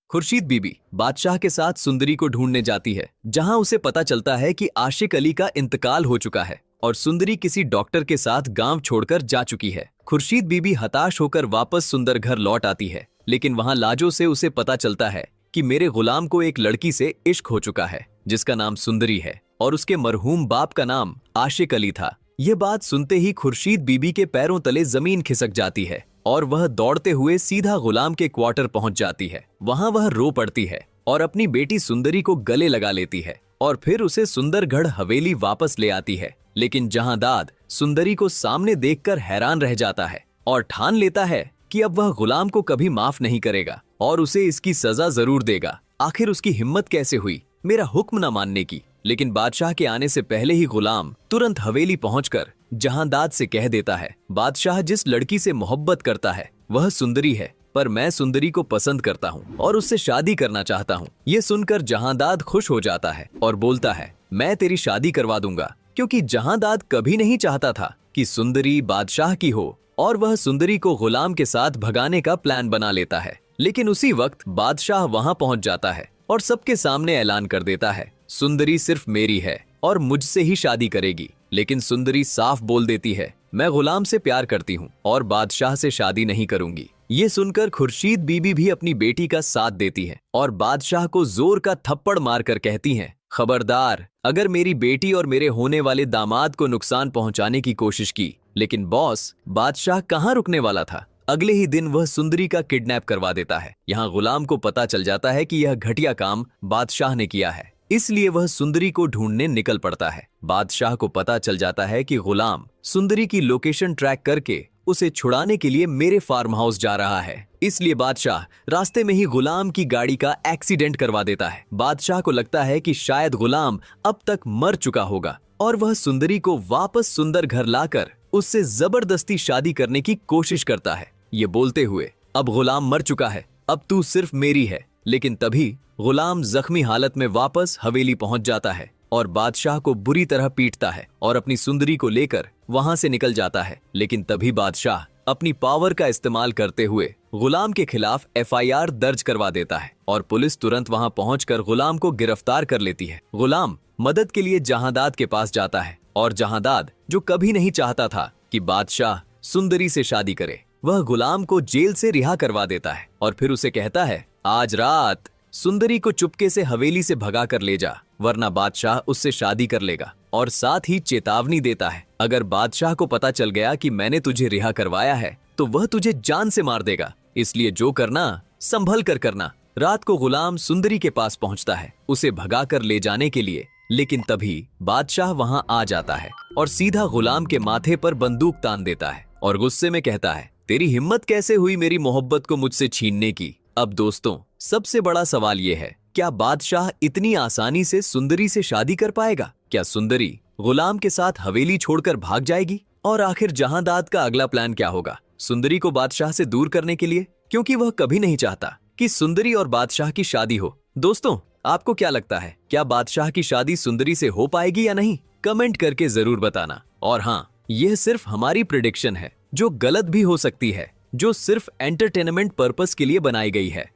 खुर्शीद बीबी बादशाह के साथ सुंदरी को ढूंढने जाती है, जहां उसे पता चलता है कि आशिक अली का इंतकाल हो चुका है और सुंदरी किसी डॉक्टर के साथ गांव छोड़कर जा चुकी है। खुर्शीद बीबी हताश होकर वापस सुंदर घर लौट आती है, लेकिन वहां लाजो से उसे पता चलता है कि मेरे गुलाम को एक लड़की से इश्क हो चुका है जिसका नाम सुंदरी है और उसके मरहूम बाप का नाम आशिक अली था। यह बात सुनते ही खुर्शीद बीबी के पैरों तले जमीन खिसक जाती है और वह दौड़ते हुए सीधा गुलाम के क्वार्टर पहुंच जाती है। वहां वह रो पड़ती है और अपनी बेटी सुंदरी को गले लगा लेती है और फिर उसे सुंदरगढ़ हवेली वापस ले आती है। लेकिन जहांदाद सुंदरी को सामने देखकर हैरान रह जाता है और ठान लेता है कि अब वह गुलाम को कभी माफ नहीं करेगा और उसे इसकी सजा जरूर देगा। आखिर उसकी हिम्मत कैसे हुई मेरा हुक्म न मानने की। लेकिन बादशाह के आने से पहले ही गुलाम तुरंत हवेली पहुंचकर जहांदाद से कह देता है, बादशाह जिस लड़की से मोहब्बत करता है वह सुंदरी है, पर मैं सुंदरी को पसंद करता हूँ और उससे शादी करना चाहता हूँ। ये सुनकर जहांदाद खुश हो जाता है और बोलता है, मैं तेरी शादी करवा दूंगा, क्योंकि जहांदाद कभी नहीं चाहता था कि सुंदरी बादशाह की हो और वह सुंदरी को गुलाम के साथ भगाने का प्लान बना लेता है। लेकिन उसी वक्त बादशाह वहां पहुंच जाता है और सबके सामने ऐलान कर देता है, सुंदरी सिर्फ मेरी है और मुझसे ही शादी करेगी। लेकिन सुंदरी साफ बोल देती है, मैं गुलाम से प्यार करती हूँ और बादशाह से शादी नहीं करूंगी। ये सुनकर खुर्शीद बीबी भी अपनी बेटी का साथ देती है और बादशाह को जोर का थप्पड़ मारकर कहती हैं, खबरदार, अगर मेरी बेटी और मेरे होने वाले दामाद को नुकसान पहुंचाने की कोशिश की। लेकिन बॉस, बादशाह कहाँ रुकने वाला था। अगले ही दिन वह सुंदरी का किडनैप करवा देता है। यहाँ गुलाम को पता चल जाता है कि यह घटिया काम बादशाह ने किया है, इसलिए वह सुंदरी को ढूंढने निकल पड़ता है। बादशाह को पता चल जाता है कि गुलाम सुंदरी की लोकेशन ट्रैक करके उसे छुड़ाने के लिए मेरे फार्म हाउस जा रहा है, इसलिए बादशाह रास्ते में ही गुलाम की गाड़ी का एक्सीडेंट करवा देता है। बादशाह को लगता है कि शायद गुलाम अब तक मर चुका होगा और वह सुंदरी को वापस सुंदर घर लाकर उससे जबरदस्ती शादी करने की कोशिश करता है, ये बोलते हुए, अब गुलाम मर चुका है, अब तू सिर्फ मेरी है। लेकिन तभी गुलाम जख्मी हालत में वापस हवेली पहुंच जाता है और बादशाह को बुरी तरह पीटता है और अपनी सुंदरी को लेकर वहां से निकल जाता है। लेकिन तभी बादशाह अपनी पावर का इस्तेमाल करते हुए गुलाम के खिलाफ FIR दर्ज करवा देता है और पुलिस तुरंत वहां पहुंचकर गुलाम को गिरफ्तार कर लेती है। गुलाम मदद के लिए जहांदाद के पास जाता है और जहांदाद, जो कभी नहीं चाहता था कि बादशाह सुंदरी से शादी करे, वह गुलाम को जेल से रिहा करवा देता है और फिर उसे कहता है, आज रात सुंदरी को चुपके से हवेली से भगा कर ले जा, वरना बादशाह उससे शादी कर लेगा। और साथ ही चेतावनी देता है, अगर बादशाह को पता चल गया कि मैंने तुझे रिहा करवाया है तो वह तुझे जान से मार देगा, इसलिए जो करना संभल कर करना। रात को गुलाम सुंदरी के पास पहुंचता है उसे भगा कर ले जाने के लिए, लेकिन तभी बादशाह वहां आ जाता है और सीधा गुलाम के माथे पर बंदूक तान देता है और गुस्से में कहता है, तेरी हिम्मत कैसे हुई मेरी मोहब्बत को मुझसे छीनने की। अब दोस्तों, सबसे बड़ा सवाल ये है, क्या बादशाह इतनी आसानी से सुंदरी से शादी कर पाएगा? क्या सुंदरी गुलाम के साथ हवेली छोड़कर भाग जाएगी? और आखिर जहांदाद का अगला प्लान क्या होगा सुंदरी को बादशाह से दूर करने के लिए, क्योंकि वह कभी नहीं चाहता कि सुंदरी और बादशाह की शादी हो। दोस्तों, आपको क्या लगता है, क्या बादशाह की शादी सुंदरी से हो पाएगी या नहीं? कमेंट करके जरूर बताना। और हाँ, यह सिर्फ हमारी प्रेडिक्शन है जो गलत भी हो सकती है, जो सिर्फ एंटरटेनमेंट पर्पस के लिए बनाई गई है।